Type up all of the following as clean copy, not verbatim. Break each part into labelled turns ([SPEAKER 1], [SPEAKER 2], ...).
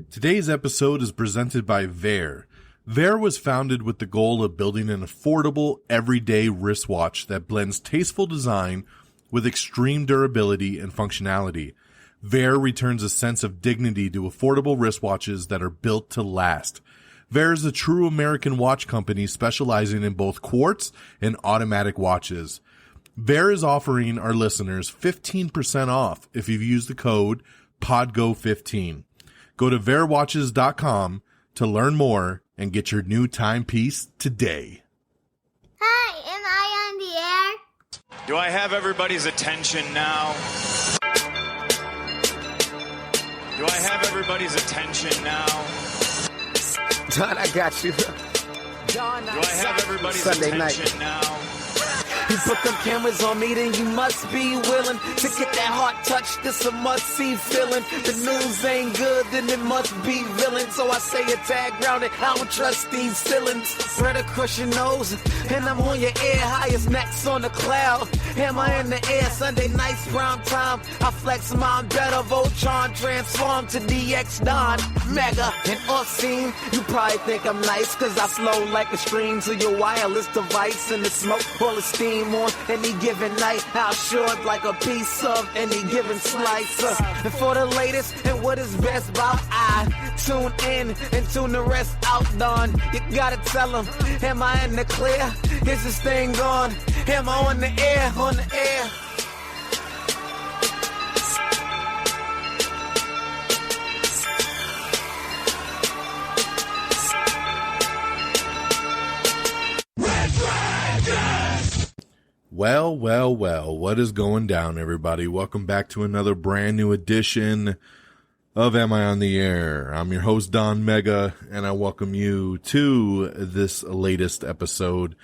[SPEAKER 1] Today's episode is presented by Vaer. Vaer was founded with the goal of building an affordable, everyday wristwatch that blends tasteful design with extreme durability and functionality. Vaer returns a sense of dignity to affordable wristwatches that are built to last. Vaer is a true American watch company specializing in both quartz and automatic watches. Vaer is offering our listeners 15% off if you use the code PODGO15. Go to vaerwatches.com to learn more and get your new timepiece today.
[SPEAKER 2] Hi, am I on the air?
[SPEAKER 3] Do I have everybody's attention now? Do I have everybody's attention now?
[SPEAKER 4] Don, I got you.
[SPEAKER 3] Don, do I have everybody's
[SPEAKER 4] Sunday
[SPEAKER 3] attention
[SPEAKER 4] night.
[SPEAKER 3] now?
[SPEAKER 4] You put them cameras on me, then you must be willing to get that heart touch. This a must-see feeling. The news ain't good, then it must be villain. So I say a tag round it. I don't trust these ceilings. Spread across your nose, and I'm on your ear. Highest necks on the cloud. Am I in the air? Sunday nights, prime time. I flex mine better. Voltron transform to DX Don. Mega and obscene. You probably think I'm nice, cause I flow like a stream to your wireless device. And the smoke full of steam on any given night. I'll short like a piece of any given slice. And for the latest and what is best about I tune in and tune the rest out, Don. You gotta tell them, am I in the clear? Is this thing gone? Am I on the air? On the air?
[SPEAKER 1] Well, what is going down, everybody? Welcome back to another brand new edition of Am I on the Air? I'm your host, Don Mega, and I welcome you to this latest episode.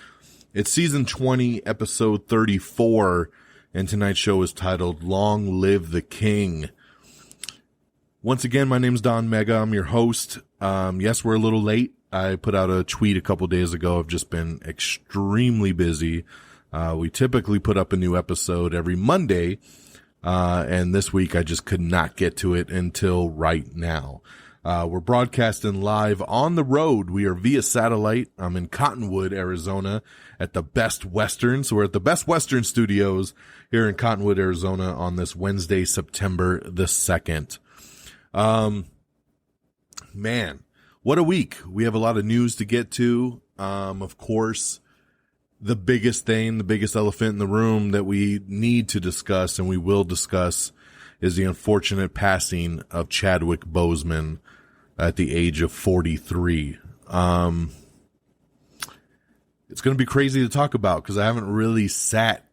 [SPEAKER 1] It's season 20, episode 34, and tonight's show is titled Long Live the King. Once again, my name's Don Mega. I'm your host. Yes, we're a little late. I put out a tweet a couple days ago. I've just been extremely busy. We typically put up a new episode every Monday, and this week I just could not get to it until right now. We're broadcasting live on the road. We are via satellite. I'm in Cottonwood, Arizona at the Best Western. So we're at the Best Western Studios here in Cottonwood, Arizona on this Wednesday, September the 2nd. Man, what a week. We have a lot of news to get to. Of course, the biggest thing, the biggest elephant in the room that we need to discuss and we will discuss is the unfortunate passing of Chadwick Boseman at the age of 43. It's going to be crazy to talk about because I haven't really sat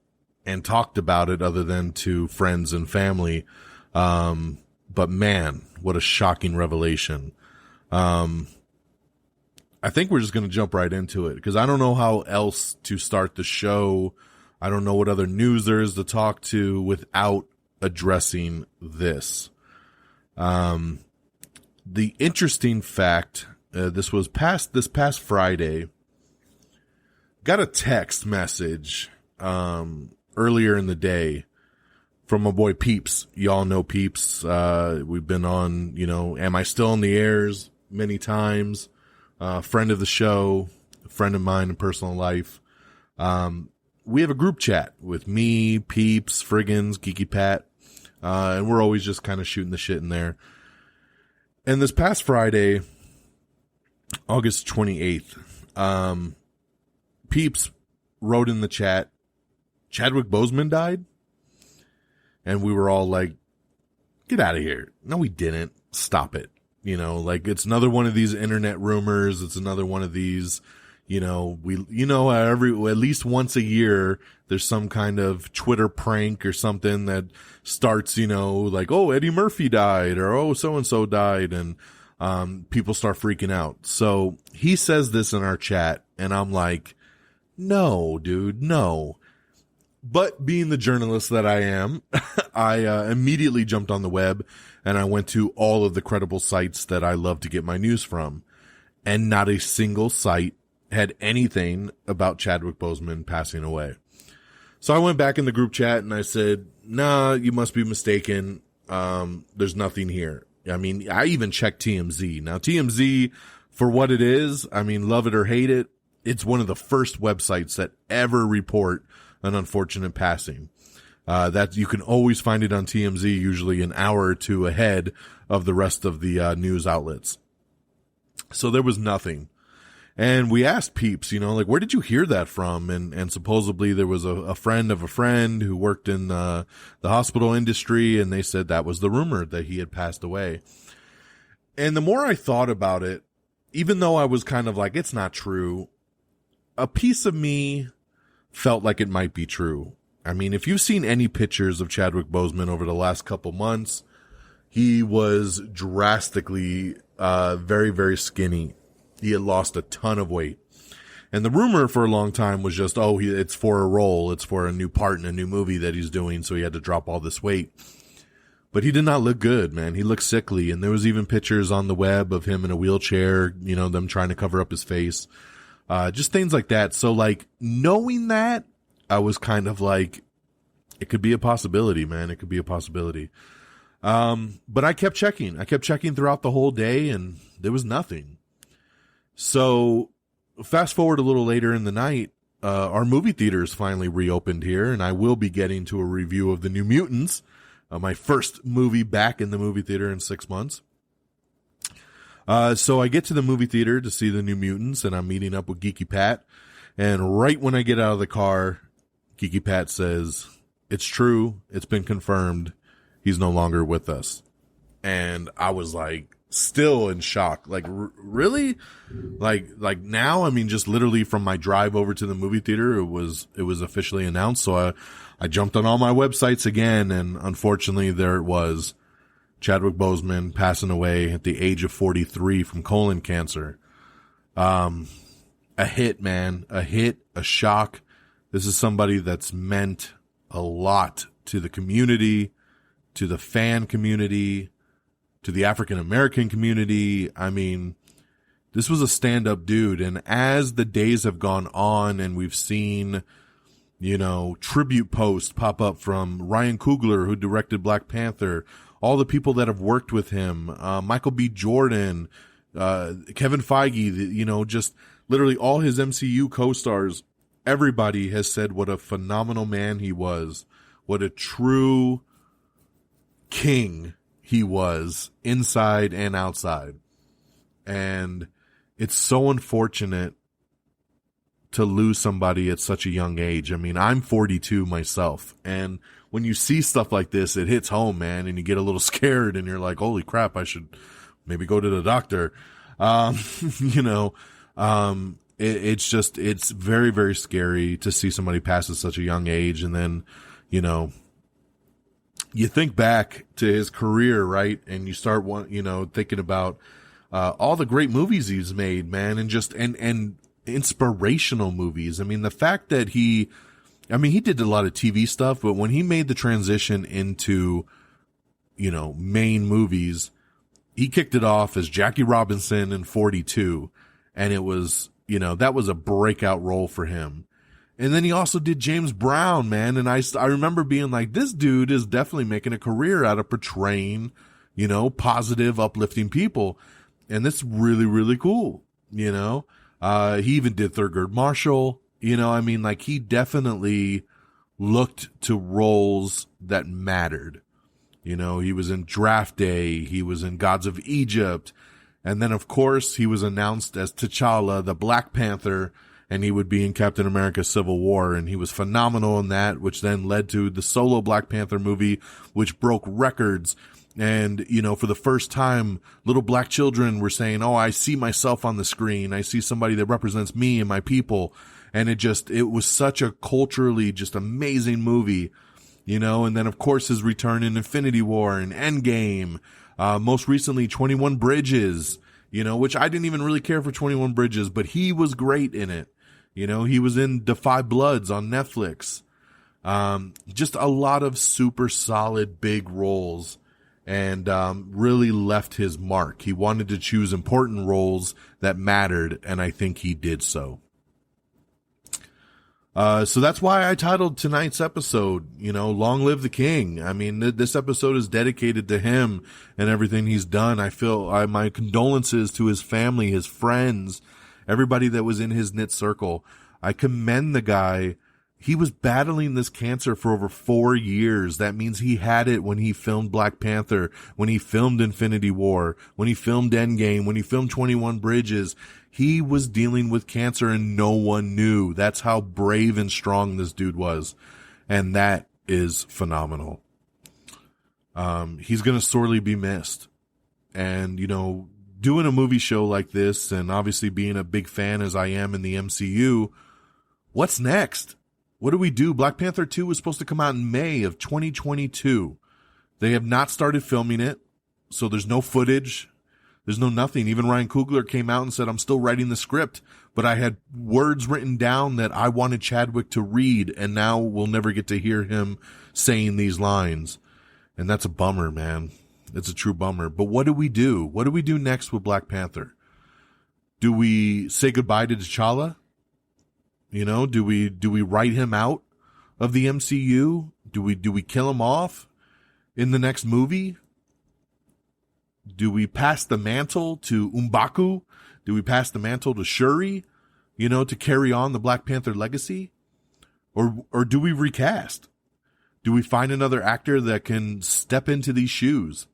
[SPEAKER 1] and talked about it other than to friends and family. But man, what a shocking revelation. I think we're just going to jump right into it because I don't know how else to start the show. I don't know what other news there is to talk to without addressing this. The interesting fact, this past Friday, got a text message, earlier in the day from my boy Peeps. Y'all know Peeps. We've been on, Am I Still on the Airs many times. Friend of the show, a friend of mine in personal life. We have a group chat with me, Peeps, Friggins, Geeky Pat, and we're always just kind of shooting the shit in there. And this past Friday, August 28th, Peeps wrote in the chat, Chadwick Boseman died? And we were all like, get out of here. No, we didn't. Stop it. It's another one of these internet rumors. It's another one of these, at least once a year, there's some kind of Twitter prank or something that starts, oh, Eddie Murphy died or, oh, so-and-so died. And, people start freaking out. So he says this in our chat and I'm like, no, dude, no. But being the journalist that I am, I immediately jumped on the web and I went to all of the credible sites that I love to get my news from. And not a single site had anything about Chadwick Boseman passing away. So I went back in the group chat and I said, nah, you must be mistaken. There's nothing here. I mean, I even checked TMZ. Now, TMZ, for what it is, I mean, love it or hate it, it's one of the first websites that ever report an unfortunate passing. That you can always find it on TMZ, usually an hour or two ahead of the rest of the news outlets. So there was nothing. And we asked peeps, like, where did you hear that from? And supposedly there was a friend of a friend who worked in the hospital industry, and they said that was the rumor that he had passed away. And the more I thought about it, even though I was kind of like, it's not true, a piece of me felt like it might be true. I mean, if you've seen any pictures of Chadwick Boseman over the last couple months, he was drastically, very, very skinny. He had lost a ton of weight. And the rumor for a long time was just, it's for a role. It's for a new part in a new movie that he's doing. So he had to drop all this weight. But he did not look good, man. He looked sickly. And there was even pictures on the web of him in a wheelchair, them trying to cover up his face. Just things like that. So like knowing that, I was kind of like, it could be a possibility, man. It could be a possibility. But I kept checking. I kept checking throughout the whole day, and there was nothing. So fast forward a little later in the night, our movie theaters finally reopened here, and I will be getting to a review of the New Mutants, my first movie back in the movie theater in 6 months. So I get to the movie theater to see the New Mutants, and I'm meeting up with Geeky Pat. And right when I get out of the car, Geeky Pat says, "It's true. It's been confirmed. He's no longer with us." And I was like, still in shock. Like, really? Like now? I mean, just literally from my drive over to the movie theater, it was officially announced. So I jumped on all my websites again, and unfortunately there it was. Chadwick Boseman passing away at the age of 43 from colon cancer. A hit, man. A hit, a shock. This is somebody that's meant a lot to the community, to the fan community, to the African American community. I mean, this was a stand-up dude. And as the days have gone on and we've seen, tribute posts pop up from Ryan Coogler, who directed Black Panther, all the people that have worked with him, Michael B. Jordan, Kevin Feige, just literally all his MCU co-stars, everybody has said what a phenomenal man he was, what a true king he was inside and outside. And it's so unfortunate to lose somebody at such a young age. I mean, I'm 42 myself, and when you see stuff like this, it hits home, man, and you get a little scared, and you're like, holy crap, I should maybe go to the doctor. It's very, very scary to see somebody pass at such a young age. And then, you think back to his career, right? And you start, thinking about, all the great movies he's made, man, and inspirational movies. I mean, the fact that he did a lot of TV stuff, but when he made the transition into, main movies, he kicked it off as Jackie Robinson in 42. And it was, that was a breakout role for him. And then he also did James Brown, man. And I remember being like, this dude is definitely making a career out of portraying, positive, uplifting people. And that's really, really cool. He even did Thurgood Marshall. He definitely looked to roles that mattered. He was in Draft Day. He was in Gods of Egypt. And then, of course, he was announced as T'Challa, the Black Panther, and he would be in Captain America Civil War. And he was phenomenal in that, which then led to the solo Black Panther movie, which broke records. And, for the first time, little black children were saying, oh, I see myself on the screen. I see somebody that represents me and my people. And it was such a culturally just amazing movie, and then of course his return in Infinity War and Endgame, most recently 21 Bridges, which I didn't even really care for 21 Bridges, but he was great in it. He was in Defy Bloods on Netflix. Just a lot of super solid big roles, and really left his mark. He wanted to choose important roles that mattered, and I think he did so. So that's why I titled tonight's episode, Long Live the King. I mean, this episode is dedicated to him and everything he's done. I feel my condolences to his family, his friends, everybody that was in his knit circle. I commend the guy. He was battling this cancer for over 4 years. That means he had it when he filmed Black Panther, when he filmed Infinity War, when he filmed Endgame, when he filmed 21 Bridges. He was dealing with cancer and no one knew. That's how brave and strong this dude was. And that is phenomenal. He's going to sorely be missed. And, doing a movie show like this, and obviously being a big fan as I am in the MCU, what's next? What do we do? Black Panther 2 was supposed to come out in May of 2022. They have not started filming it, so there's no footage. There's no nothing. Even Ryan Coogler came out and said, I'm still writing the script, but I had words written down that I wanted Chadwick to read, and now we'll never get to hear him saying these lines. And that's a bummer, man. It's a true bummer. But what do we do? What do we do next with Black Panther? Do we say goodbye to T'Challa? Do we write him out of the MCU? Do we kill him off in the next movie? Do we pass the mantle to M'Baku? Do we pass the mantle to Shuri, to carry on the Black Panther legacy? Or do we recast? Do we find another actor that can step into these shoes?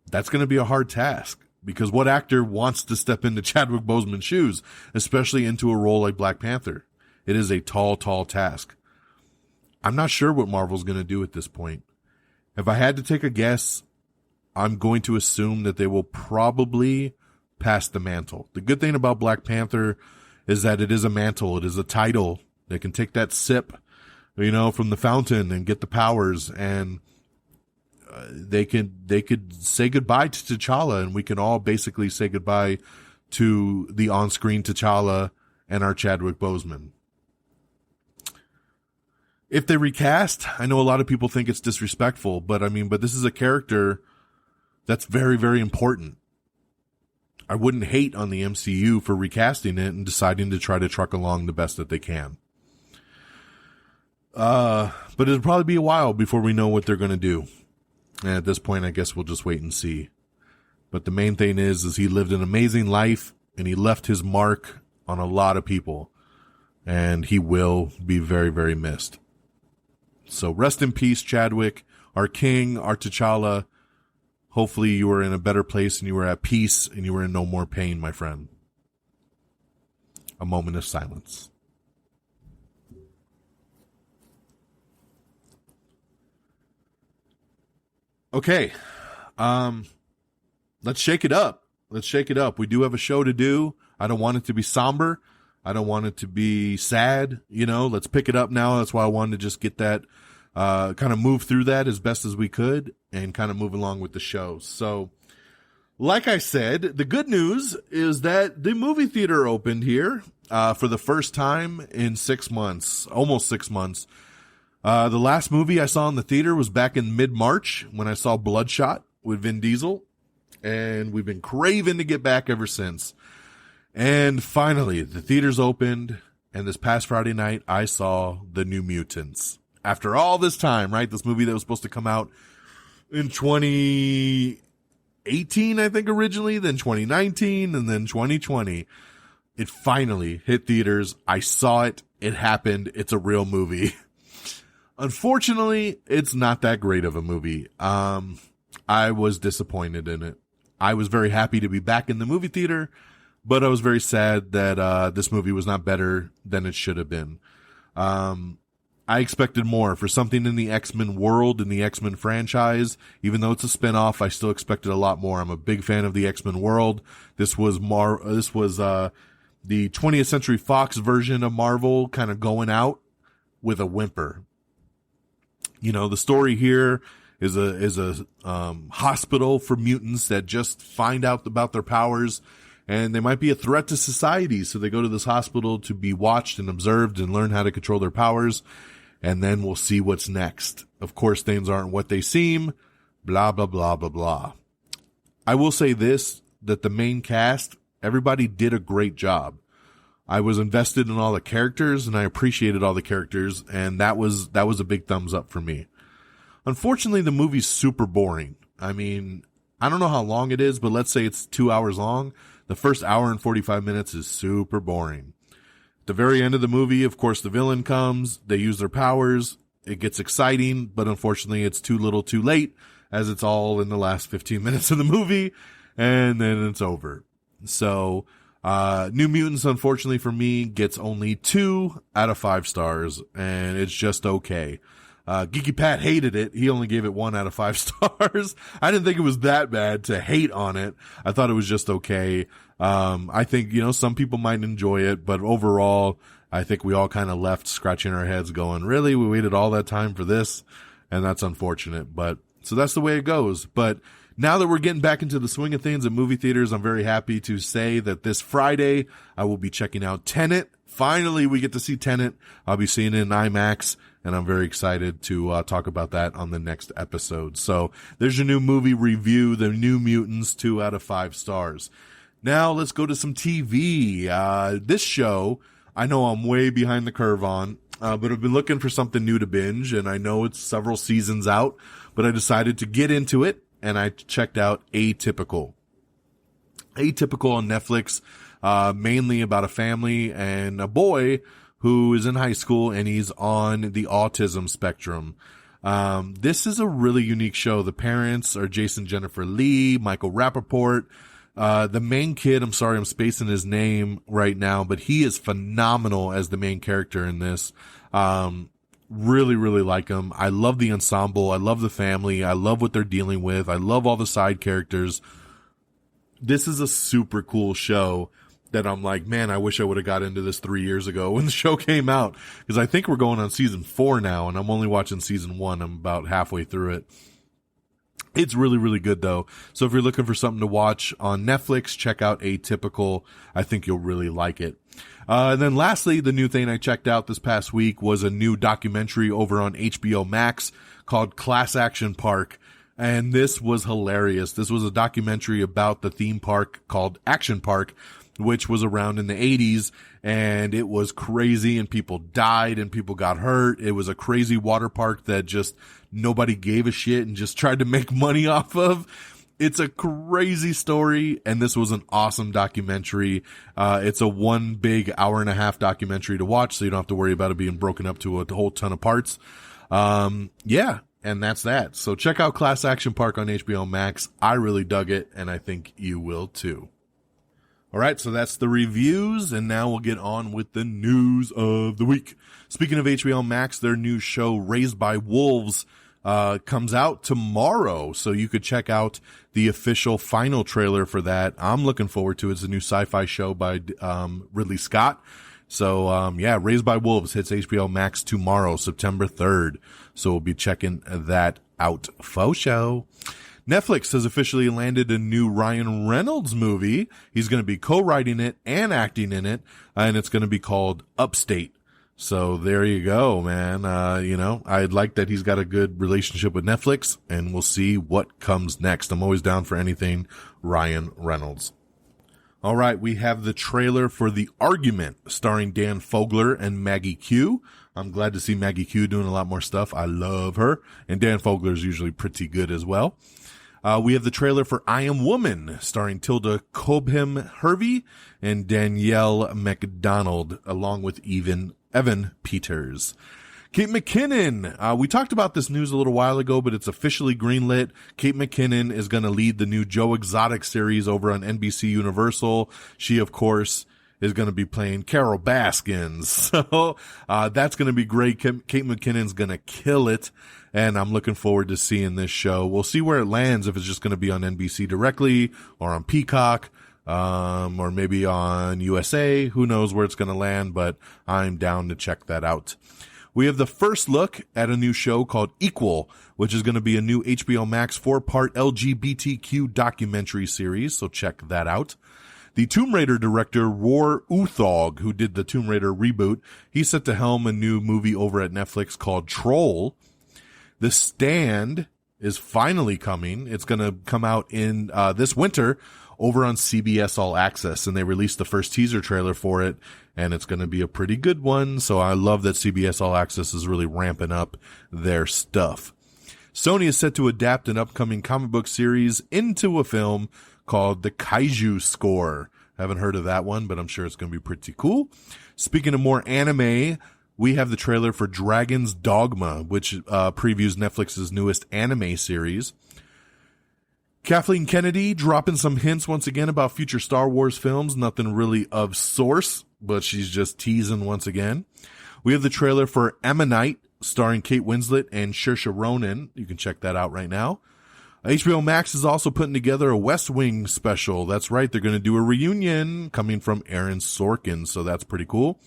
[SPEAKER 1] That's going to be a hard task. Because what actor wants to step into Chadwick Boseman's shoes, especially into a role like Black Panther? It is a tall, tall task. I'm not sure what Marvel's going to do at this point. If I had to take a guess, I'm going to assume that they will probably pass the mantle. The good thing about Black Panther is that it is a mantle. It is a title. They can take that sip, from the fountain and get the powers, and they could say goodbye to T'Challa, and we can all basically say goodbye to the on-screen T'Challa and our Chadwick Boseman. If they recast, I know a lot of people think it's disrespectful, but this is a character that's very, very important. I wouldn't hate on the MCU for recasting it and deciding to try to truck along the best that they can. But it'll probably be a while before we know what they're going to do. And at this point, I guess we'll just wait and see. But the main thing is he lived an amazing life, and he left his mark on a lot of people. And he will be very, very missed. So rest in peace, Chadwick, our king, our T'Challa. Hopefully you are in a better place and you are at peace and you are in no more pain, my friend. A moment of silence. Okay, let's shake it up. Let's shake it up. We do have a show to do. I don't want it to be somber. I don't want it to be sad. Let's pick it up now. That's why I wanted to just get that, kind of move through that as best as we could and kind of move along with the show. So, like I said, the good news is that the movie theater opened here, for the first time in 6 months, almost 6 months. The last movie I saw in the theater was back in mid-March when I saw Bloodshot with Vin Diesel, and we've been craving to get back ever since. And finally, the theaters opened, and this past Friday night, I saw The New Mutants. After all this time, right? This movie that was supposed to come out in 2018, I think originally, then 2019, and then 2020. It finally hit theaters. I saw it. It happened. It's a real movie. Unfortunately, it's not that great of a movie. I was disappointed in it. I was very happy to be back in the movie theater, but I was very sad that this movie was not better than it should have been. I expected more for something in the X-Men world, in the X-Men franchise. Even though it's a spinoff, I still expected a lot more. I'm a big fan of the X-Men world. This was the 20th Century Fox version of Marvel kind of going out with a whimper. The story here is a hospital for mutants that just find out about their powers, and they might be a threat to society. So they go to this hospital to be watched and observed and learn how to control their powers. And then we'll see what's next. Of course, things aren't what they seem. Blah, blah, blah, blah, blah. I will say this, that the main cast, everybody did a great job. I was invested in all the characters and I appreciated all the characters, and that was a big thumbs up for me. Unfortunately, the movie's super boring. I mean, I don't know how long it is, but let's say it's 2 hours long. The first hour and 45 minutes is super boring. At the very end of the movie, of course, the villain comes, they use their powers, it gets exciting, but unfortunately it's too little too late, as it's all in the last 15 minutes of the movie, and then it's over. So, New Mutants, unfortunately for me, gets only 2 out of 5 stars, and it's just okay. Geeky Pat hated it. He only gave it 1 out of 5 stars. I didn't think it was that bad to hate on it. I thought it was just okay. I think, some people might enjoy it, but overall, I think we all kind of left scratching our heads going, really? We waited all that time for this? And that's unfortunate, but so that's the way it goes. But now that we're getting back into the swing of things at movie theaters, I'm very happy to say that this Friday, I will be checking out Tenet. Finally, we get to see Tenet. I'll be seeing it in IMAX, and I'm very excited to talk about that on the next episode. So there's your new movie review, The New Mutants, 2 out of 5 stars. Now let's go to some TV. This show, I know I'm way behind the curve on, but I've been looking for something new to binge, and I know it's several seasons out, but I decided to get into it, and I checked out Atypical. Atypical on Netflix, mainly about a family and a boy who is in high school, and he's on the autism spectrum. This is a really unique show. The parents are Jason Jennifer Lee, Michael Rappaport. The main kid, I'm sorry, I'm spacing his name right now, but he is phenomenal as the main character in this. Really, really like him. I love the ensemble. I love the family. I love what they're dealing with. I love all the side characters. This is a super cool show that I'm like, man, I wish I would have got into this 3 years ago when the show came out, because I think we're going on season 4 now, and I'm only watching season 1. I'm about halfway through it. It's really, really good though. So if you're looking for something to watch on Netflix, check out Atypical. I think you'll really like it. And then lastly, the new thing I checked out this past week was a new documentary over on HBO Max called Class Action Park. And this was hilarious. This was a documentary about the theme park called Action Park, which was around in the 80s, and it was crazy, and people died and people got hurt. It was a crazy water park that just nobody gave a shit and just tried to make money off of. It's a crazy story, and this was an awesome documentary. It's a one big hour-and-a-half documentary to watch, so you don't have to worry about it being broken up to a whole ton of parts. Yeah, and that's that. So check out Class Action Park on HBO Max. I really dug it, and I think you will too. All right, so that's the reviews, and now we'll get on with the news of the week. Speaking of HBO Max, their new show, Raised by Wolves, comes out tomorrow, so you could check out the official final trailer for that. I'm looking forward to it. It's a new sci-fi show by Ridley Scott. So, yeah, Raised by Wolves hits HBO Max tomorrow, September 3rd. So we'll be checking that out. Faux show. Netflix has officially landed a new Ryan Reynolds movie. He's going to be co-writing it and acting in it, and it's going to be called Upstate. So there you go, man. I like that he's got a good relationship with Netflix, and we'll see what comes next. I'm always down for anything Ryan Reynolds. All right, we have the trailer for The Argument, starring Dan Fogler and Maggie Q. I'm glad to see Maggie Q doing a lot more stuff. I love her, and Dan Fogler is usually pretty good as well. We have the trailer for I Am Woman, starring Tilda Cobham Hervey and Danielle MacDonald, along with Evan Peters. Kate McKinnon. We talked about this news a little while ago, but it's officially greenlit. Kate McKinnon is going to lead the new Joe Exotic series over on NBC Universal. She, of course, is going to be playing Carol Baskins. So that's going to be great. Kate McKinnon's going to kill it, and I'm looking forward to seeing this show. We'll see where it lands, if it's just going to be on NBC directly or on Peacock, or maybe on USA. Who knows where it's going to land, but I'm down to check that out. We have the first look at a new show called Equal, which is going to be a new HBO Max 4-part LGBTQ documentary series, so check that out. The Tomb Raider director, Roar Uthog, who did the Tomb Raider reboot, he's set to helm a new movie over at Netflix called Troll. The Stand is finally coming. It's going to come out in this winter over on CBS All Access, and they released the first teaser trailer for it, and it's going to be a pretty good one. So I love that CBS All Access is really ramping up their stuff. Sony is set to adapt an upcoming comic book series into a film called The Kaiju Score. Haven't heard of that one, but I'm sure it's going to be pretty cool. Speaking of more anime, we have the trailer for Dragon's Dogma, which previews Netflix's newest anime series. Kathleen Kennedy dropping some hints once again about future Star Wars films. Nothing really of source, but she's just teasing once again. We have the trailer for Ammonite, starring Kate Winslet and Saoirse Ronan. You can check that out right now. HBO Max is also putting together a West Wing special. That's right, they're going to do a reunion coming from Aaron Sorkin, so that's pretty cool.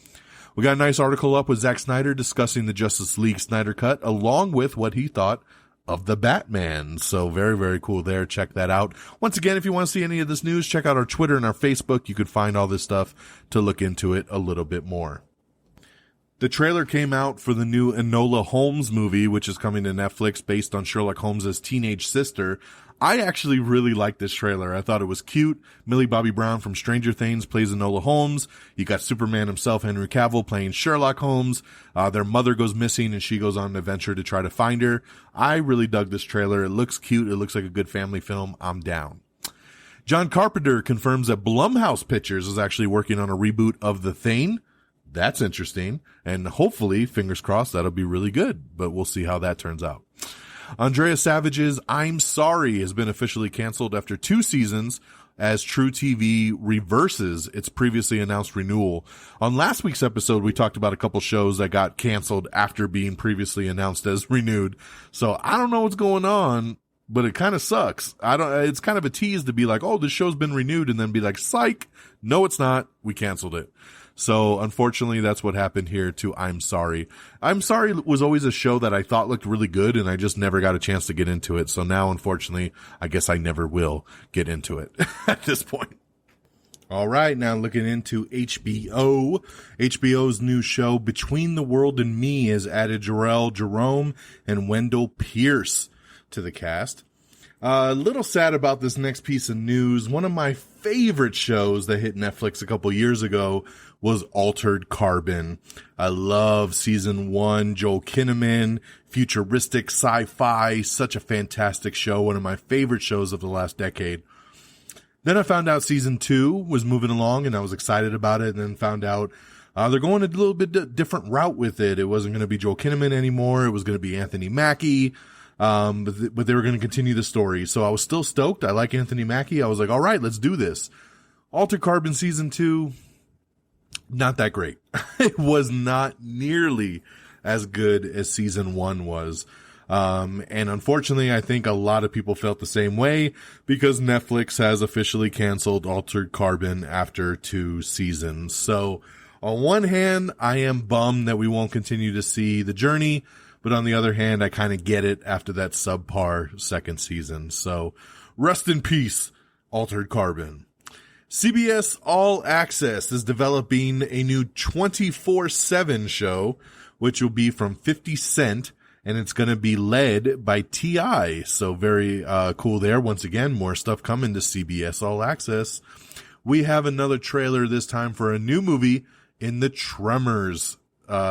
[SPEAKER 1] We got a nice article up with Zack Snyder discussing the Justice League Snyder Cut, along with what he thought of the Batman. So very, very cool there. Check that out. Once again, if you want to see any of this news, check out our Twitter and our Facebook. You could find all this stuff to look into it a little bit more. The trailer came out for the new Enola Holmes movie, which is coming to Netflix based on Sherlock Holmes' teenage sister. I actually really liked this trailer. I thought it was cute. Millie Bobby Brown from Stranger Things plays Enola Holmes. You got Superman himself, Henry Cavill, playing Sherlock Holmes. Their mother goes missing and she goes on an adventure to try to find her. I really dug this trailer. It looks cute. It looks like a good family film. I'm down. John Carpenter confirms that Blumhouse Pictures is actually working on a reboot of The Thing. That's interesting. And hopefully, fingers crossed, that'll be really good. But we'll see how that turns out. Andrea Savage's I'm Sorry has been officially canceled after 2 seasons as True TV reverses its previously announced renewal. On last week's episode, we talked about a couple shows that got canceled after being previously announced as renewed. So I don't know what's going on, but it kind of sucks. It's kind of a tease to be like, oh, this show's been renewed, and then be like, psych. No, it's not. We canceled it. So unfortunately, that's what happened here to I'm Sorry. I'm Sorry was always a show that I thought looked really good, and I just never got a chance to get into it. So now, unfortunately, I guess I never will get into it at this point. All right, now looking into HBO. HBO's new show, Between the World and Me, has added Jarrell Jerome and Wendell Pierce to the cast. A little sad about this next piece of news. One of my favorite shows that hit Netflix a couple years ago was Altered Carbon. I love season 1, Joel Kinnaman, futuristic sci-fi, such a fantastic show, one of my favorite shows of the last decade. Then I found out season 2 was moving along and I was excited about it, and then found out they're going a little bit different route with it. It wasn't going to be Joel Kinnaman anymore. It was going to be Anthony Mackie. But they were going to continue the story. So I was still stoked. I like Anthony Mackie. I was like, all right, let's do this. Altered Carbon season 2, not that great. It was not nearly as good as season 1 was. And unfortunately, I think a lot of people felt the same way because Netflix has officially canceled Altered Carbon after 2 seasons. So on one hand, I am bummed that we won't continue to see the journey. But on the other hand, I kind of get it after that subpar second season. So rest in peace, Altered Carbon. CBS All Access is developing a new 24/7 show, which will be from 50 Cent, and it's going to be led by T.I. So very cool there. Once again, more stuff coming to CBS All Access. We have another trailer this time for a new movie in the Tremors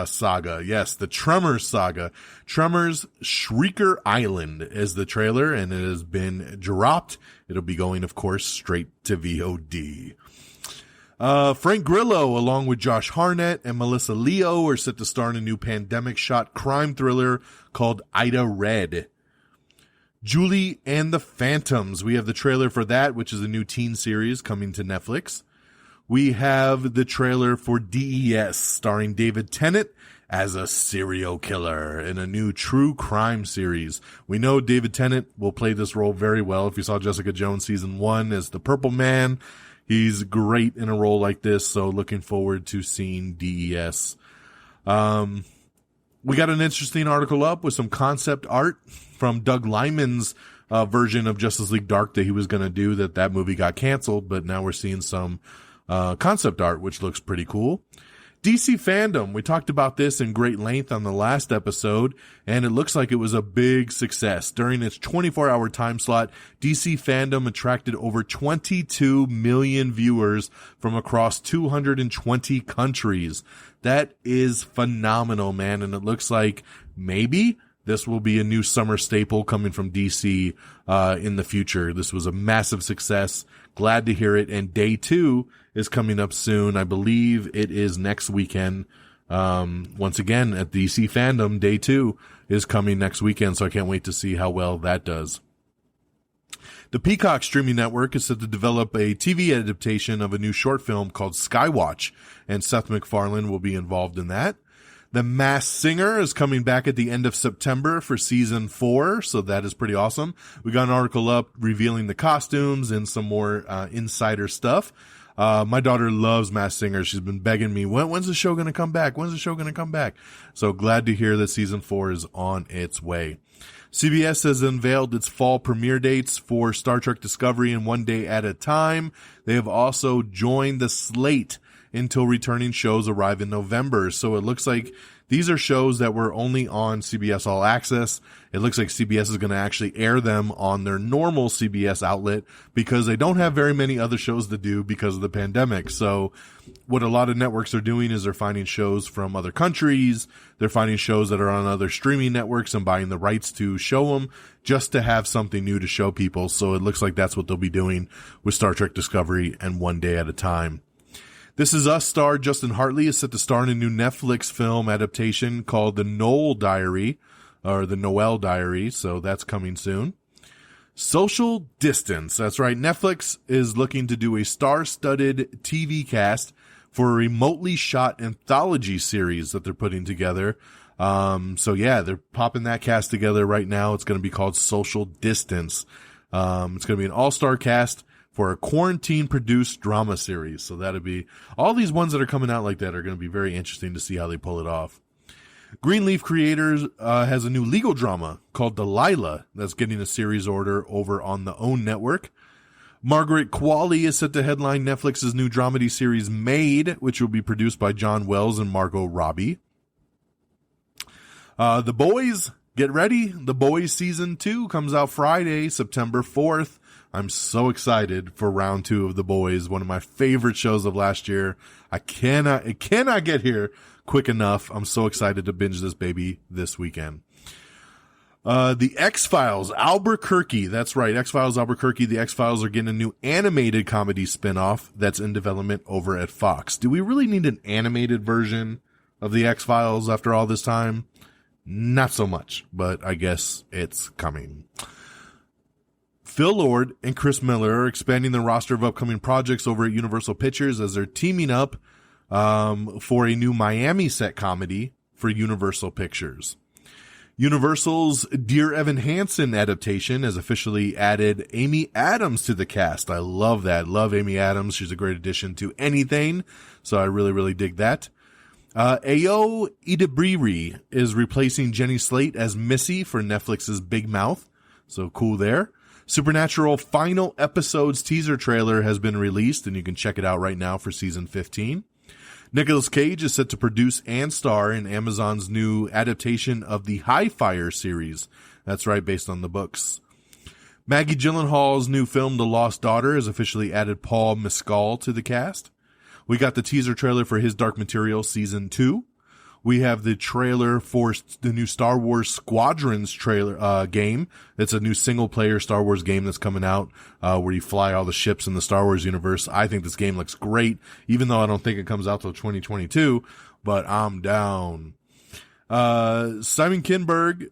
[SPEAKER 1] saga. Yes, the Tremors saga. Tremors Shrieker Island is the trailer, and it has been dropped. It'll be going, of course, straight to VOD. Frank Grillo, along with Josh Hartnett and Melissa Leo, are set to star in a new pandemic-shot crime thriller called Ida Red. Julie and the Phantoms. We have the trailer for that, which is a new teen series coming to Netflix. We have the trailer for DES, starring David Tennant as a serial killer in a new true crime series. We know David Tennant will play this role very well. If you saw Jessica Jones season 1 as the Purple Man, he's great in a role like this, so looking forward to seeing DES. We got an interesting article up with some concept art from Doug Liman's version of Justice League Dark that he was going to do, that movie got canceled, but now we're seeing some concept art, which looks pretty cool. DC fandom, we talked about this in great length on the last episode, and it looks like it was a big success. During its 24-hour time slot, DC fandom attracted over 22 million viewers from across 220 countries. That is phenomenal, man, and it looks like maybe this will be a new summer staple coming from DC in the future. This was a massive success. Glad to hear it, and day 2 is coming up soon. I believe it is next weekend. Once again, at DC Fandom, day 2 is coming next weekend, so I can't wait to see how well that does. The Peacock streaming network is set to develop a TV adaptation of a new short film called Skywatch, and Seth MacFarlane will be involved in that. The Masked Singer is coming back at the end of September for season 4, so that is pretty awesome. We got an article up revealing the costumes and some more insider stuff. My daughter loves Masked Singer. She's been begging me, when's the show going to come back? When's the show going to come back? So glad to hear that season 4 is on its way. CBS has unveiled its fall premiere dates for Star Trek Discovery and One Day at a Time. They have also joined the slate until returning shows arrive in November. So it looks like these are shows that were only on CBS All Access. It looks like CBS is going to actually air them on their normal CBS outlet because they don't have very many other shows to do because of the pandemic. So what a lot of networks are doing is they're finding shows from other countries. They're finding shows that are on other streaming networks and buying the rights to show them just to have something new to show people. So it looks like that's what they'll be doing with Star Trek Discovery and One Day at a Time. This Is Us star Justin Hartley is set to star in a new Netflix film adaptation called The Noel Diary, or The Noel Diary, so that's coming soon. Social Distance. That's right. Netflix is looking to do a star-studded TV cast for a remotely shot anthology series that they're putting together. So yeah, they're popping that cast together right now. It's going to be called Social Distance. It's going to be an all-star cast for a quarantine-produced drama series. So that'll be, all these ones that are coming out like that are going to be very interesting to see how they pull it off. Greenleaf Creators has a new legal drama called Delilah that's getting a series order over on the OWN network. Margaret Qualley is set to headline Netflix's new dramedy series Made, which will be produced by John Wells and Margot Robbie. The Boys, get ready. The Boys Season 2 comes out Friday, September 4th. I'm so excited for round 2 of The Boys, one of my favorite shows of last year. It cannot get here quick enough. I'm so excited to binge this baby this weekend. The X-Files Albuquerque. That's right. X-Files Albuquerque. The X-Files are getting a new animated comedy spinoff that's in development over at Fox. Do we really need an animated version of the X-Files after all this time? Not so much, but I guess it's coming. Phil Lord and Chris Miller are expanding the roster of upcoming projects over at Universal Pictures as they're teaming up for a new Miami set comedy for Universal Pictures. Universal's Dear Evan Hansen adaptation has officially added Amy Adams to the cast. I love that. Love Amy Adams. She's a great addition to anything, so I really, really dig that. Ayo Edebiri is replacing Jenny Slate as Missy for Netflix's Big Mouth, so cool there. Supernatural final episodes teaser trailer has been released, and you can check it out right now for season 15. Nicolas Cage is set to produce and star in Amazon's new adaptation of the High Fire series. That's right, based on the books. Maggie Gyllenhaal's new film, The Lost Daughter, has officially added Paul Mescal to the cast. We got the teaser trailer for His Dark Materials Season 2. We have the trailer for the new Star Wars Squadrons trailer game. It's a new single-player Star Wars game that's coming out where you fly all the ships in the Star Wars universe. I think this game looks great, even though I don't think it comes out till 2022, but I'm down. Simon Kinberg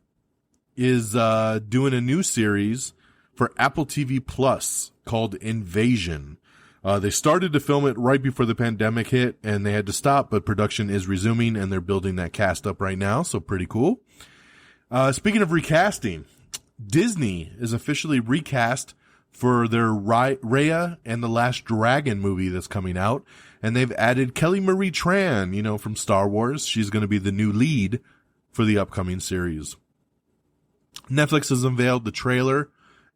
[SPEAKER 1] is doing a new series for Apple TV Plus called Invasion. They started to film it right before the pandemic hit, and they had to stop, but production is resuming, and they're building that cast up right now, so pretty cool. Speaking of recasting, Disney is officially recast for their Raya and the Last Dragon movie that's coming out, and they've added Kelly Marie Tran, from Star Wars. She's going to be the new lead for the upcoming series. Netflix has unveiled the trailer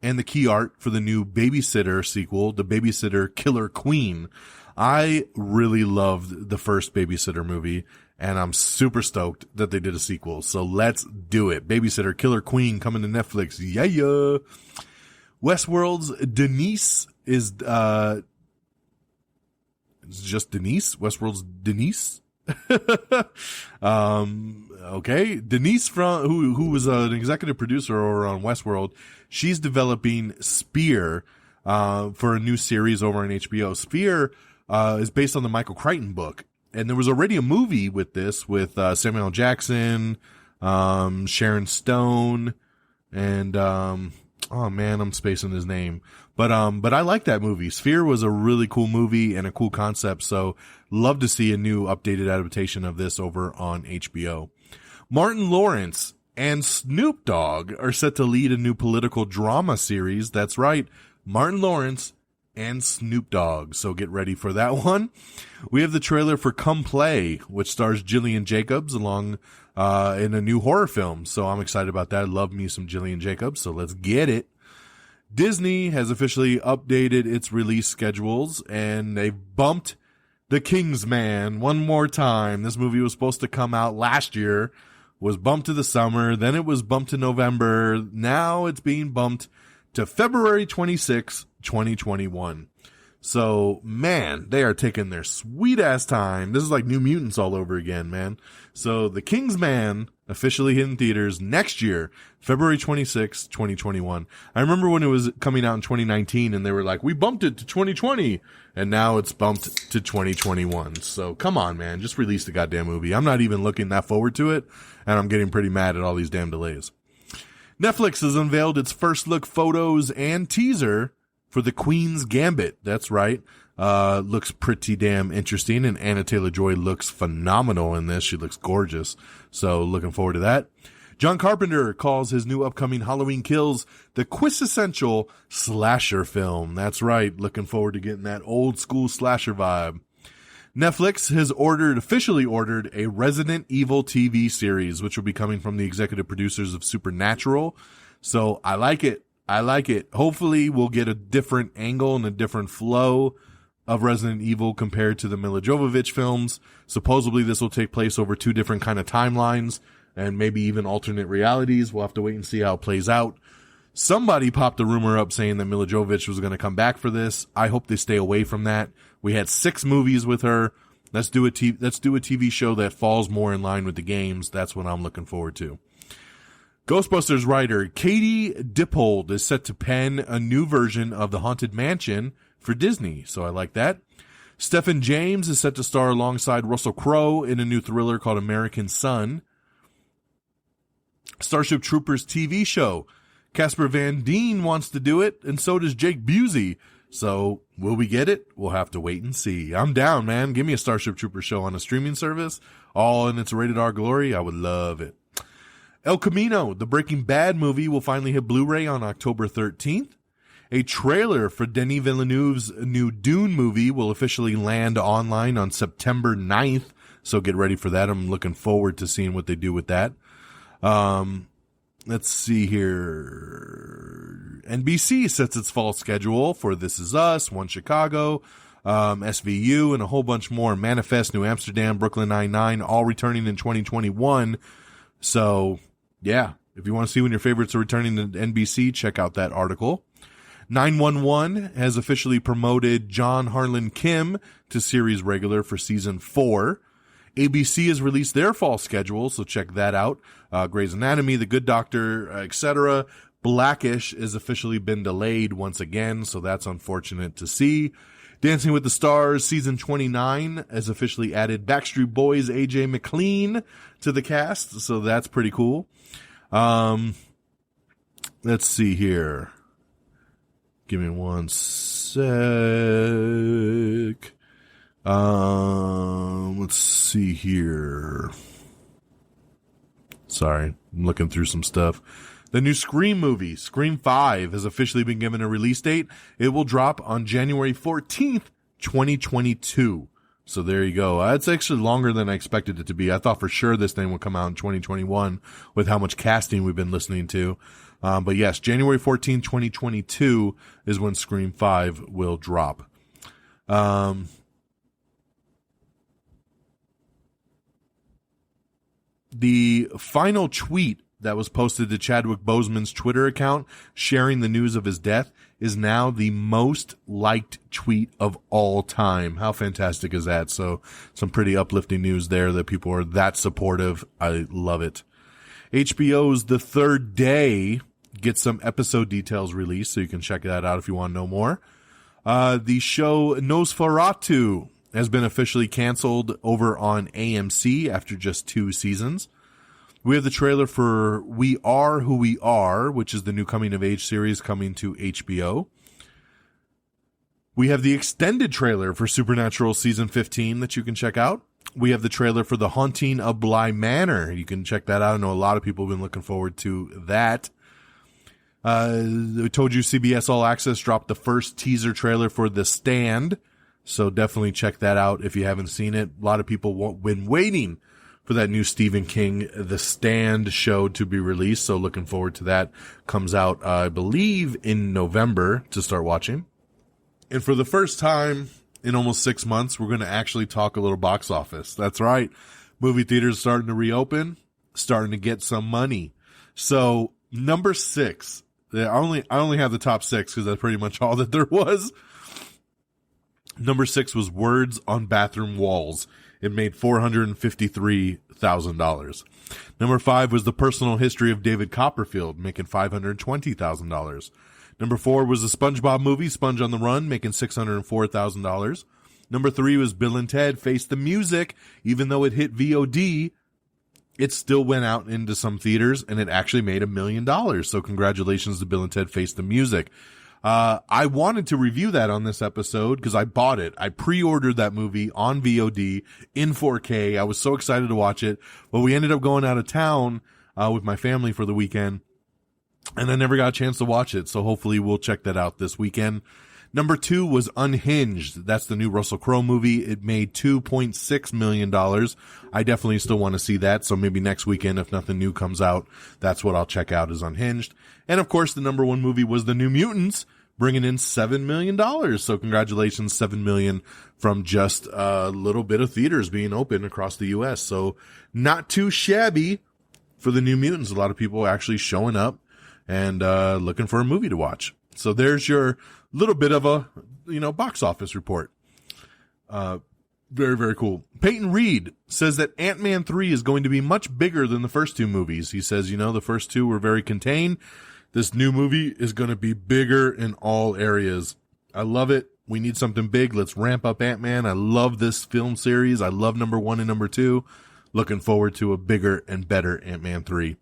[SPEAKER 1] and the key art for the new Babysitter sequel, The Babysitter Killer Queen. I really loved the first Babysitter movie, and I'm super stoked that they did a sequel. So let's do it. Babysitter Killer Queen coming to Netflix. Yeah. Westworld's Denise is, it's just Denise? Westworld's Denise? Okay. Denise who was an executive producer over on Westworld. She's developing Spear, for a new series over on HBO. Spear, is based on the Michael Crichton book. And there was already a movie with this with, Samuel L. Jackson, Sharon Stone, and, oh man, I'm spacing his name. But I like that movie. Sphere was a really cool movie and a cool concept. So love to see a new updated adaptation of this over on HBO. Martin Lawrence and Snoop Dogg are set to lead a new political drama series. That's right. Martin Lawrence and Snoop Dogg. So get ready for that one. We have the trailer for Come Play, which stars Gillian Jacobs along, in a new horror film. So I'm excited about that. Love me some Gillian Jacobs. So let's get it. Disney has officially updated its release schedules, and they've bumped The Kingsman one more time. This movie was supposed to come out last year, was bumped to the summer, then it was bumped to November. Now it's being bumped to February 26, 2021. So, man, they are taking their sweet ass time. This is like New Mutants all over again, man. So, The Kingsman officially hitting theaters next year, February 26, 2021. I remember when it was coming out in 2019 and they were like, we bumped it to 2020, and now it's bumped to 2021. So, come on, man, just release the goddamn movie. I'm not even looking that forward to it, and I'm getting pretty mad at all these damn delays. Netflix has unveiled its first look photos and teaser for The Queen's Gambit. That's right. Looks pretty damn interesting, and Anna Taylor-Joy looks phenomenal in this. She looks gorgeous. So looking forward to that. John Carpenter calls his new upcoming Halloween Kills the quintessential slasher film. That's right. Looking forward to getting that old school slasher vibe. Netflix has officially ordered a Resident Evil TV series, which will be coming from the executive producers of Supernatural. So I like it. Hopefully we'll get a different angle and a different flow of Resident Evil compared to the Milla Jovovich films. Supposedly this will take place over two different kind of timelines and maybe even alternate realities. We'll have to wait and see how it plays out. Somebody popped a rumor up saying that Milla Jovovich was going to come back for this. I hope they stay away from that. We had 6 movies with her. Let's do a TV show that falls more in line with the games. That's what I'm looking forward to. Ghostbusters writer Katie Dippold is set to pen a new version of The Haunted Mansion for Disney, so I like that. Stephen James is set to star alongside Russell Crowe in a new thriller called American Son. Starship Troopers TV show. Casper Van Dien wants to do it, and so does Jake Busey. So, will we get it? We'll have to wait and see. I'm down, man. Give me a Starship Troopers show on a streaming service, all in its rated R glory. I would love it. El Camino, the Breaking Bad movie, will finally hit Blu-ray on October 13th. A trailer for Denis Villeneuve's new Dune movie will officially land online on September 9th, so get ready for that. I'm looking forward to seeing what they do with that. Let's see here. NBC sets its fall schedule for This Is Us, One Chicago, SVU, and a whole bunch more. Manifest, New Amsterdam, Brooklyn Nine-Nine, all returning in 2021. So, yeah, if you want to see when your favorites are returning to NBC, check out that article. 911 has officially promoted John Harlan Kim to series regular for season 4. ABC has released their fall schedule, so check that out. Grey's Anatomy, The Good Doctor, etc. Blackish has officially been delayed once again, so that's unfortunate to see. Dancing with the Stars season 29 has officially added Backstreet Boys' AJ McLean to the cast, so that's pretty cool. Let's see here. Give me one sec. Let's see here. Sorry, I'm looking through some stuff. The new Scream movie, Scream 5, has officially been given a release date. It will drop on January 14th, 2022. So there you go. It's actually longer than I expected it to be. I thought for sure this thing would come out in 2021 with how much casting we've been listening to. But yes, January 14, 2022 is when Scream 5 will drop. The final tweet that was posted to Chadwick Boseman's Twitter account sharing the news of his death is now the most liked tweet of all time. How fantastic is that? So some pretty uplifting news there that people are that supportive. I love it. HBO's The Third Day gets some episode details released, so you can check that out if you want to know more. The show Nosferatu has been officially canceled over on AMC after just 2 seasons. We have the trailer for We Are Who We Are, which is the new coming-of-age series coming to HBO. We have the extended trailer for Supernatural Season 15 that you can check out. We have the trailer for The Haunting of Bly Manor. You can check that out. I know a lot of people have been looking forward to that. I told you CBS All Access dropped the first teaser trailer for The Stand, so definitely check that out if you haven't seen it. A lot of people have been waiting for that new Stephen King The Stand show to be released, so looking forward to that. Comes out, I believe, in November to start watching. And for the first time in almost 6 months, we're going to actually talk a little box office. That's right. Movie theaters starting to reopen, starting to get some money. So number 6, I only have the top 6 because that's pretty much all that there was. Number 6 was Words on Bathroom Walls. It made $453,000. Number 5 was The Personal History of David Copperfield, making $520,000. Number 4 was the SpongeBob movie, Sponge on the Run, making $604,000. Number 3 was Bill and Ted Face the Music. Even though it hit VOD, it still went out into some theaters, and it actually made $1 million. So congratulations to Bill and Ted Face the Music. I wanted to review that on this episode because I bought it. I pre-ordered that movie on VOD in 4K. I was so excited to watch it, but we ended up going out of town with my family for the weekend, and I never got a chance to watch it. So hopefully we'll check that out this weekend. Number 2 was Unhinged. That's the new Russell Crowe movie. It made $2.6 million. I definitely still want to see that. So maybe next weekend, if nothing new comes out, that's what I'll check out, is Unhinged. And of course, the number 1 movie was The New Mutants, bringing in $7 million. So congratulations, $7 million from just a little bit of theaters being open across the U.S. So not too shabby for The New Mutants. A lot of people actually showing up and looking for a movie to watch. So there's your little bit of a, box office report. Very, very cool. Peyton Reed says that Ant-Man 3 is going to be much bigger than the first 2 movies. He says, the first 2 were very contained. This new movie is going to be bigger in all areas. I love it. We need something big. Let's ramp up Ant-Man. I love this film series. I love number 1 and number 2. Looking forward to a bigger and better Ant-Man 3.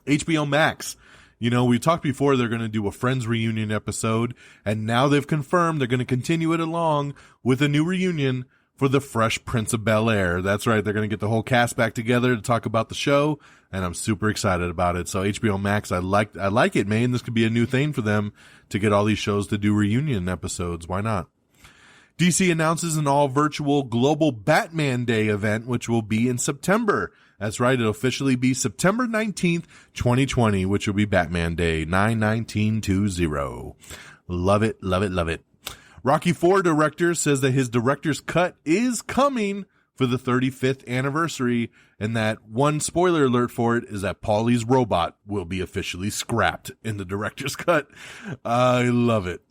[SPEAKER 1] HBO Max. We talked before they're going to do a Friends reunion episode, and now they've confirmed they're going to continue it along with a new reunion for the Fresh Prince of Bel-Air. That's right. They're going to get the whole cast back together to talk about the show, and I'm super excited about it. So HBO Max, I like it, man. This could be a new thing for them to get all these shows to do reunion episodes. Why not? DC announces an all-virtual Global Batman Day event, which will be in September. That's right. It'll officially be September 19th, 2020, which will be Batman Day, 9/19/20. Love it, love it, love it. Rocky IV director says that his director's cut is coming for the 35th anniversary, and that one spoiler alert for it is that Paulie's robot will be officially scrapped in the director's cut. I love it.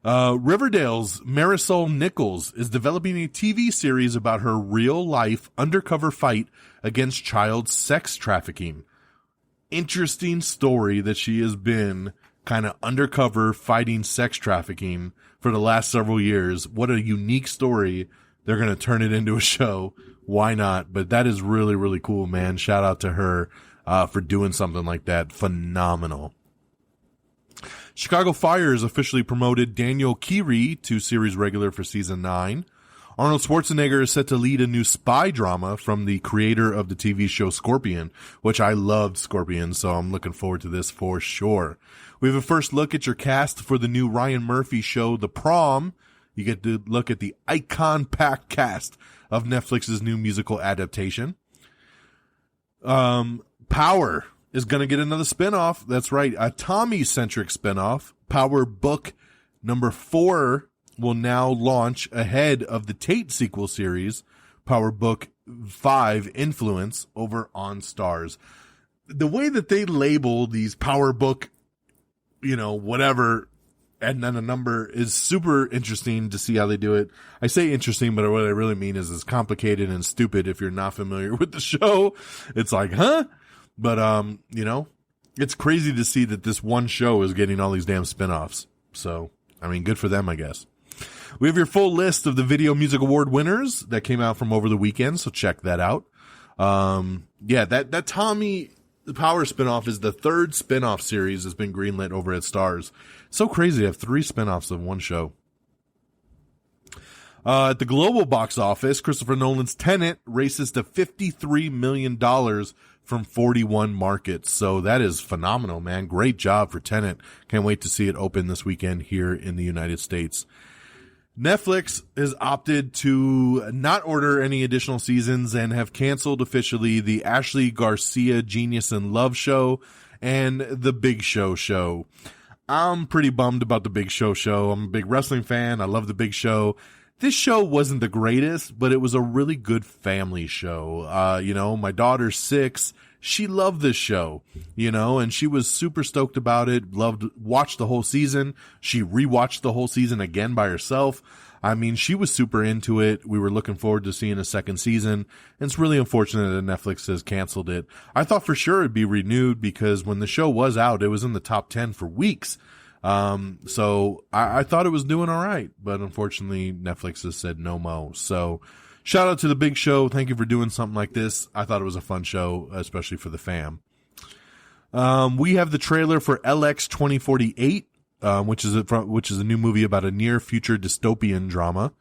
[SPEAKER 1] Riverdale's Marisol Nichols is developing a TV series about her real-life undercover fight against child sex trafficking. Interesting story that she has been kind of undercover fighting sex trafficking for the last several years. What a unique story. They're going to turn it into a show. Why not? But that is really, really cool, man. Shout out to her for doing something like that. Phenomenal. Chicago Fire has officially promoted Daniel Keary to series regular for season 9. Arnold Schwarzenegger is set to lead a new spy drama from the creator of the TV show Scorpion, which I loved Scorpion, so I'm looking forward to this for sure. We have a first look at your cast for the new Ryan Murphy show, The Prom. You get to look at the icon-packed cast of Netflix's new musical adaptation. Power is going to get another spinoff. That's right. A Tommy-centric spinoff. Power Book number 4 will now launch ahead of the Tate sequel series, Power Book 5 Influence, over on Stars. The way that they label these Power Book, whatever, and then a number is super interesting to see how they do it. I say interesting, but what I really mean is it's complicated and stupid if you're not familiar with the show. It's like, huh? But, it's crazy to see that this one show is getting all these damn spinoffs. So, good for them, I guess. We have your full list of the Video Music Award winners that came out from over the weekend, so check that out. That Tommy the Power spinoff is the 3rd spinoff series that's been greenlit over at Stars. So crazy to have 3 spinoffs of one show. At the global box office, Christopher Nolan's Tenet races to $53 million from 41 markets. So that is phenomenal, man. Great job for Tenet. Can't wait to see it open this weekend here in the United States. Netflix has opted to not order any additional seasons and have canceled officially the Ashley Garcia Genius in Love show and the Big Show show. I'm pretty bummed about the Big Show show. I'm a big wrestling fan. I love the Big Show. This show wasn't the greatest, but it was a really good family show. My daughter's 6. She loved this show, and she was super stoked about it. Watched the whole season. She rewatched the whole season again by herself. She was super into it. We were looking forward to seeing a second season. And it's really unfortunate that Netflix has canceled it. I thought for sure it'd be renewed because when the show was out, it was in the top 10 for weeks. So I thought it was doing all right, but unfortunately Netflix has said no mo. So shout out to the Big Show. Thank you for doing something like this. I thought it was a fun show, especially for the fam. We have the trailer for LX 2048, which is a new movie about a near future dystopian drama.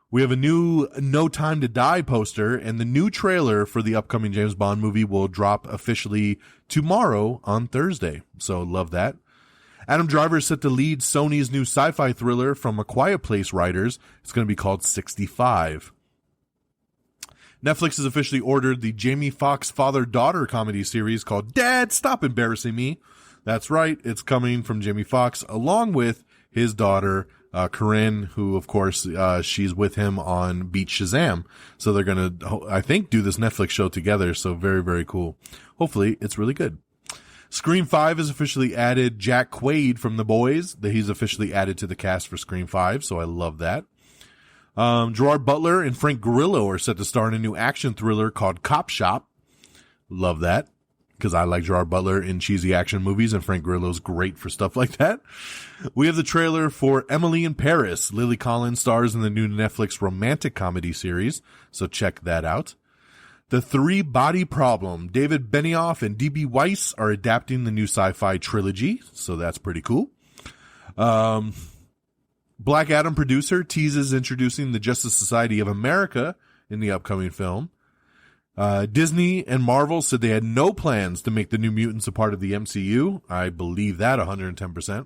[SPEAKER 1] We have a new No Time to Die poster, and the new trailer for the upcoming James Bond movie will drop officially tomorrow on Thursday. So love that. Adam Driver is set to lead Sony's new sci-fi thriller from A Quiet Place writers. It's going to be called 65. Netflix has officially ordered the Jamie Foxx father-daughter comedy series called Dad, Stop Embarrassing Me. That's right. It's coming from Jamie Foxx along with his daughter, Corinne, who, of course, she's with him on Beat Shazam. So they're going to, I think, do this Netflix show together. So very, very cool. Hopefully it's really good. Scream 5 has officially added Jack Quaid from The Boys. He's officially added to the cast for Scream 5, so I love that. Gerard Butler and Frank Grillo are set to star in a new action thriller called Cop Shop. Love that, because I like Gerard Butler in cheesy action movies, and Frank Grillo's great for stuff like that. We have the trailer for Emily in Paris. Lily Collins stars in the new Netflix romantic comedy series, so check that out. The 3 Body Problem. David Benioff and D.B. Weiss are adapting the new sci-fi trilogy, so that's pretty cool. Black Adam producer teases introducing the Justice Society of America in the upcoming film. Disney and Marvel said they had no plans to make the New Mutants a part of the MCU. I believe that 110%.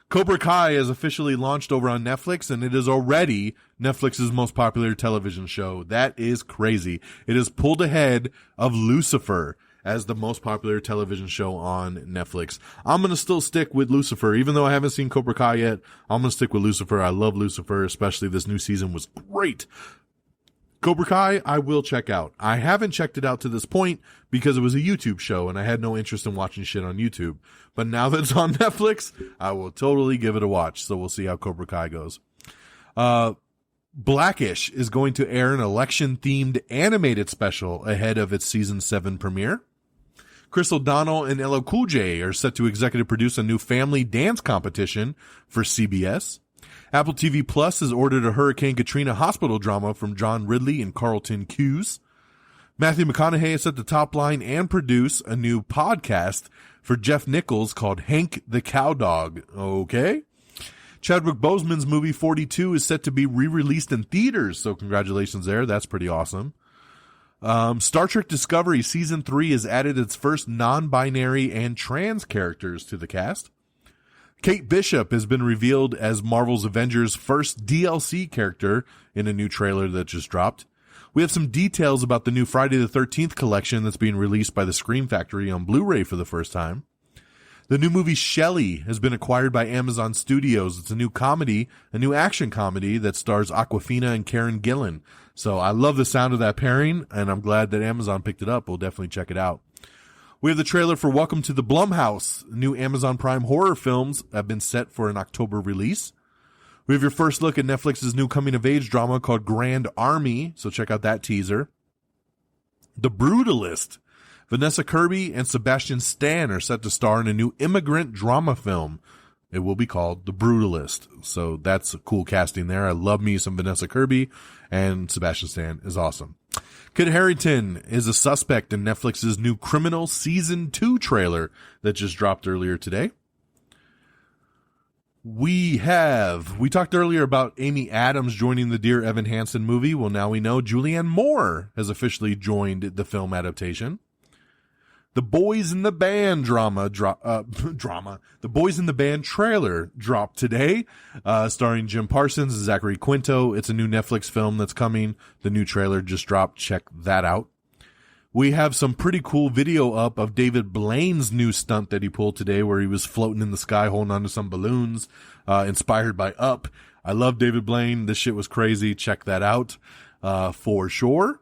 [SPEAKER 1] Cobra Kai has officially launched over on Netflix, and it is already Netflix's most popular television show. That is crazy. It has pulled ahead of Lucifer as the most popular television show on Netflix. I'm going to still stick with Lucifer. Even though I haven't seen Cobra Kai yet, I'm going to stick with Lucifer. I love Lucifer, especially this new season was great. Cobra Kai, I will check out. I haven't checked it out to this point because it was a YouTube show and I had no interest in watching shit on YouTube. But now that it's on Netflix, I will totally give it a watch. So we'll see how Cobra Kai goes. Blackish is going to air an election-themed animated special ahead of its season 7 premiere. Chris O'Donnell and LL Cool J are set to executive produce a new family dance competition for CBS. Apple TV Plus has ordered a Hurricane Katrina hospital drama from John Ridley and Carlton Cuse. Matthew McConaughey is set to top line and produce a new podcast for Jeff Nichols called Hank the Cowdog. Okay. Chadwick Boseman's movie 42 is set to be re-released in theaters, so congratulations there. That's pretty awesome. Star Trek Discovery Season 3 has added its first non-binary and trans characters to the cast. Kate Bishop has been revealed as Marvel's Avengers' first DLC character in a new trailer that just dropped. We have some details about the new Friday the 13th collection that's being released by the Scream Factory on Blu-ray for the first time. The new movie Shelley has been acquired by Amazon Studios. It's a new comedy, a new action comedy that stars Awkwafina and Karen Gillan. So I love the sound of that pairing, and I'm glad that Amazon picked it up. We'll definitely check it out. We have the trailer for Welcome to the Blumhouse. New Amazon Prime horror films have been set for an October release. We have your first look at Netflix's new coming-of-age drama called Grand Army, so check out that teaser. The Brutalist. Vanessa Kirby and Sebastian Stan are set to star in a new immigrant drama film. It will be called The Brutalist. So that's a cool casting there. I love me some Vanessa Kirby, and Sebastian Stan is awesome. Kit Harington is a suspect in Netflix's new Criminal Season 2 trailer that just dropped earlier today. We talked earlier about Amy Adams joining the Dear Evan Hansen movie. Well, now we know Julianne Moore has officially joined the film adaptation. The Boys in the Band The Boys in the Band trailer dropped today, starring Jim Parsons and Zachary Quinto. It's a new Netflix film that's coming. The new trailer just dropped. Check that out. We have some pretty cool video up of David Blaine's new stunt that he pulled today, where he was floating in the sky holding onto some balloons, inspired by Up. I love David Blaine. This shit was crazy. Check that out, for sure.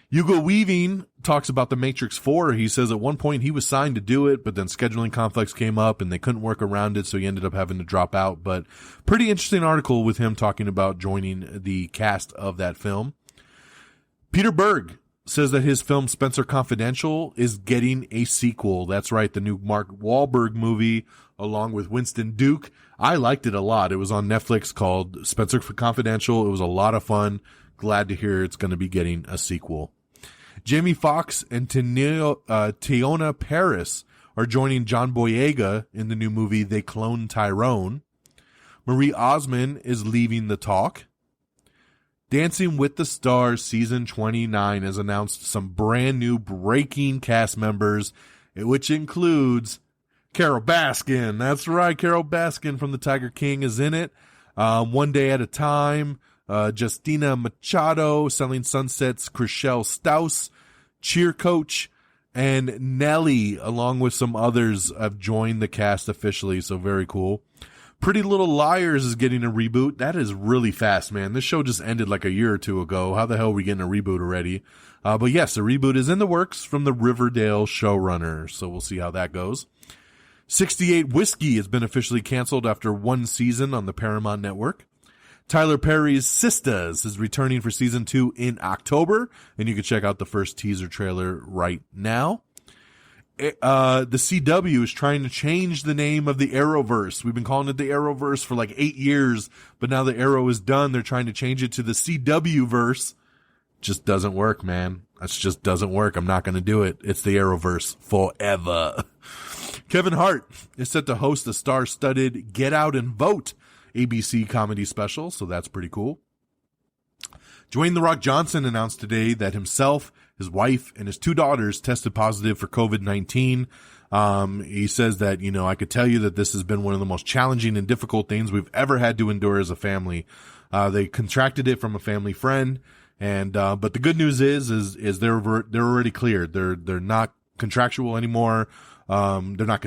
[SPEAKER 1] Hugo Weaving talks about The Matrix 4. He says at one point he was signed to do it, but then scheduling conflicts came up and they couldn't work around it, so he ended up having to drop out. But pretty interesting article with him talking about joining the cast of that film. Peter Berg says that his film Spencer Confidential is getting a sequel. That's right, the new Mark Wahlberg movie along with Winston Duke. I liked it a lot. It was on Netflix called Spencer Confidential. It was a lot of fun. Glad to hear it's going to be getting a sequel. Jamie Foxx and Teyonah Parris are joining John Boyega in the new movie They Clone Tyrone. Marie Osmond is leaving The Talk. Dancing with the Stars Season 29 has announced some brand new breaking cast members, which includes Carol Baskin. That's right, Carol Baskin from The Tiger King is in it. One Day at a Time. Justina Machado, Selling Sunsets, Chriselle Staus, Cheer Coach, and Nelly, along with some others, have joined the cast officially, so very cool. Pretty Little Liars is getting a reboot. That is really fast, man. This show just ended like a year or two ago. How the hell are we getting a reboot already? But yes, a reboot is in the works from the Riverdale showrunner, so we'll see how that goes. 68 Whiskey has been officially canceled after one season on the Paramount Network. Tyler Perry's Sisters is returning for season 2 in October, and you can check out the first teaser trailer right now. The CW is trying to change the name of the Arrowverse. We've been calling it the Arrowverse for like 8 years, but now the Arrow is done. They're trying to change it to the CW verse. Just doesn't work, man. That just doesn't work. I'm not going to do it. It's the Arrowverse forever. Kevin Hart is set to host a star-studded Get Out and Vote ABC comedy special, so that's pretty cool. Dwayne "The Rock" Johnson announced today that himself, his wife, and his 2 daughters tested positive for COVID-19. He says that, I could tell you that this has been one of the most challenging and difficult things we've ever had to endure as a family. They contracted it from a family friend, and but the good news is they're already cleared. They're not contractual anymore. They're not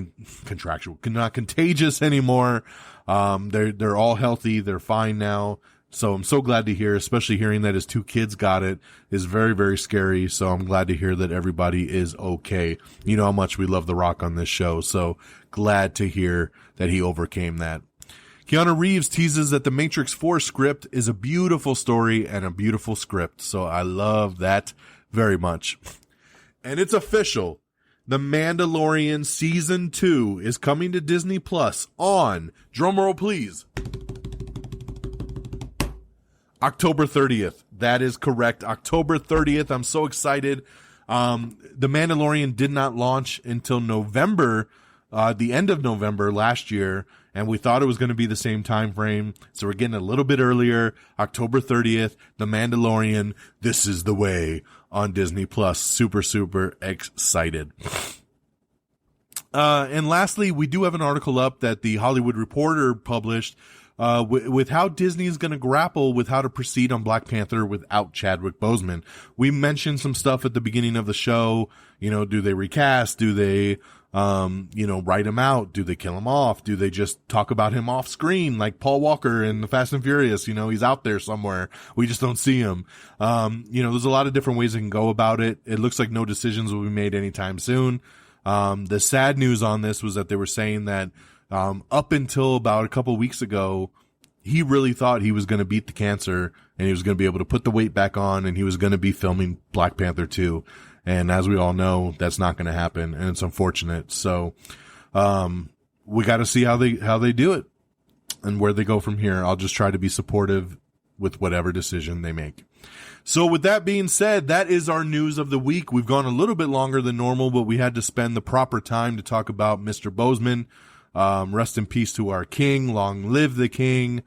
[SPEAKER 1] not contagious anymore. They're all healthy. They're fine now. So I'm so glad to hear, especially hearing that his 2 kids got it is very, very scary. So I'm glad to hear that everybody is okay. You know how much we love The Rock on this show. So glad to hear that he overcame that. Keanu Reeves teases that the Matrix 4 script is a beautiful story and a beautiful script. So I love that very much. And it's official. The Mandalorian Season 2 is coming to Disney Plus on, drumroll please, October 30th. That is correct. October 30th. I'm so excited. The Mandalorian did not launch until November, the end of November last year, and we thought it was going to be the same time frame. So we're getting a little bit earlier. October 30th, The Mandalorian, This Is the Way on Disney Plus. Super, super excited. And lastly, we do have an article up that the Hollywood Reporter published with how Disney is going to grapple with how to proceed on Black Panther without Chadwick Boseman. We mentioned some stuff at the beginning of the show. You know, do they recast? Do they, write him out? Do they kill him off? Do they just talk about him off screen like Paul Walker in the Fast and Furious? You know, he's out there somewhere. We just don't see him. There's a lot of different ways they can go about it. It looks like no decisions will be made anytime soon. The sad news on this was that they were saying that, up until about a couple weeks ago, he really thought he was going to beat the cancer and he was going to be able to put the weight back on and he was going to be filming Black Panther 2. And as we all know, that's not going to happen, and it's unfortunate. So, we got to see how they do it and where they go from here. I'll just try to be supportive with whatever decision they make. So with that being said, that is our news of the week. We've gone a little bit longer than normal, but we had to spend the proper time to talk about Mr. Boseman. Rest in peace to our king. Long live the king.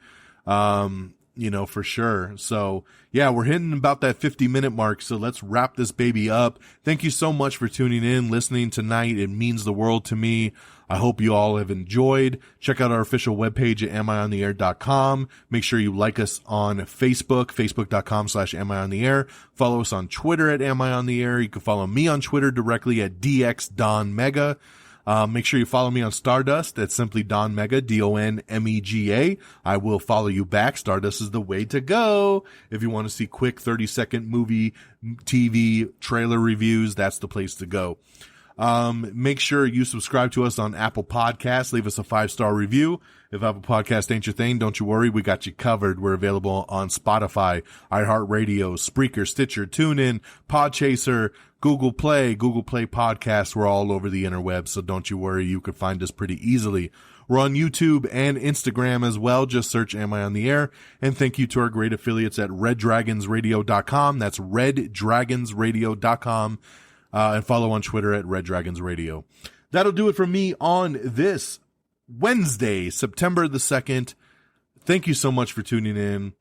[SPEAKER 1] For sure. So yeah, we're hitting about that 50-minute mark. So let's wrap this baby up. Thank you so much for tuning in, listening tonight. It means the world to me. I hope you all have enjoyed. Check out our official webpage at amiontheair.com. Make sure you like us on Facebook, facebook.com/amiontheair. Follow us on Twitter at amiontheair. You can follow me on Twitter directly at dxdonmega. Make sure you follow me on Stardust. That's simply Don Mega, DONMEGA. I will follow you back. Stardust is the way to go. If you want to see quick 30-second movie, TV, trailer reviews, that's the place to go. Make sure you subscribe to us on Apple Podcasts. Leave us a 5-star review. If Apple Podcast ain't your thing, don't you worry. We got you covered. We're available on Spotify, iHeartRadio, Spreaker, Stitcher, TuneIn, Podchaser, Google Play Podcasts. We're all over the interwebs, so don't you worry. You can find us pretty easily. We're on YouTube and Instagram as well. Just search Am I on the Air? And thank you to our great affiliates at reddragonsradio.com. That's reddragonsradio.com. And follow on Twitter at Red Dragons Radio. That'll do it for me on this Wednesday, September the 2nd. Thank you so much for tuning in.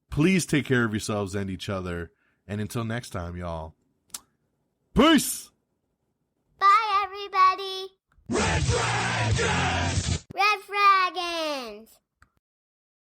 [SPEAKER 1] Please take care of yourselves and each other. And until next time, y'all. Peace!
[SPEAKER 2] Bye, everybody.
[SPEAKER 5] Red Dragons!
[SPEAKER 2] Red Dragons!